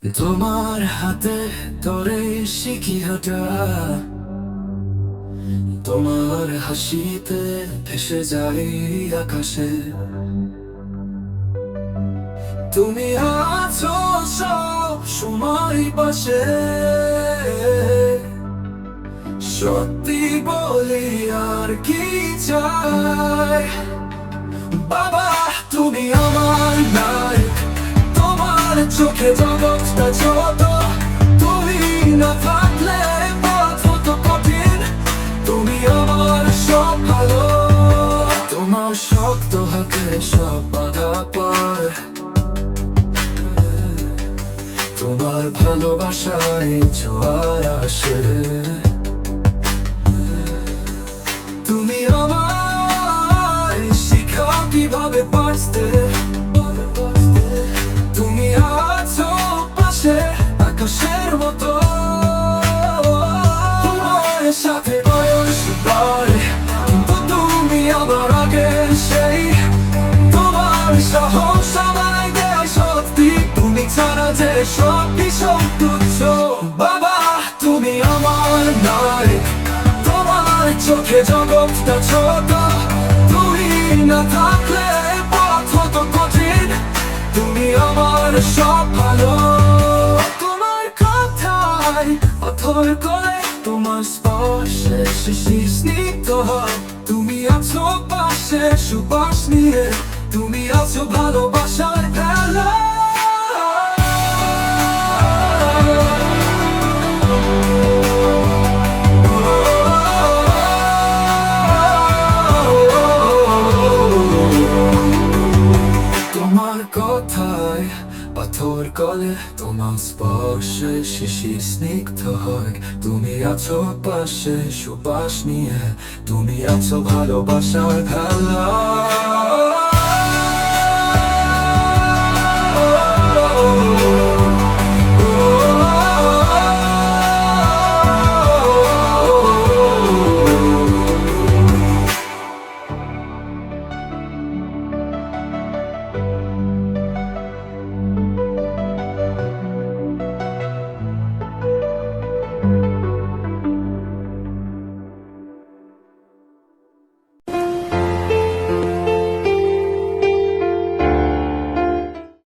তোমার হাতে ধরে শিখি হাঁটা, তোমার হাসিতে ভেসে যাই আকাশে। তুমি আছো সব সময় পাশে, সত্যি বলি আর কি চাই। বাবা তুমি আমার নাই, তোমার চোখে জগৎটা ছোট। তুমি না থাকলে পথ হতো কঠিন, তুমি আমার সব ভালো। তোমার শক্ত হাতে সব বাধা পার, তোমার ভালোবাসায় জোয়ার আসে। তুমি আমায় শিখাও কিভাবে বাঁচতে, তুমি আছো পাশে আকাশের মতো। তোমার সাথে বয়স বাড়ে কিন্তু তুমি আমার আগে সেই। তোমার সাহস আমায় দেয় শক্তি, তুমি ছাড়া যে সব কিছু তুচ্ছ। বাবা তুমি আমার নাই, তোমার চোখে জগৎটা ছোট। তুমি না থাকলে পথ হতো কঠিন, তুমি আমার সব ভালো। তোমার কথায় পাথর করে, তোমার স্পর্শে শিশির স্নিগ্ধ হয়। তুমি আছো পাশে সুবাস নিয়ে, তুমি আছো ভালোবাসার খেলা। তোমার কথায় পাথর গলে, তোমার স্পর্শে শিশির স্নিগ্ধ হয়। তুমি আছো পাশে সুবাস নিয়ে, তুমি আছো ভালোবাসার খেলা।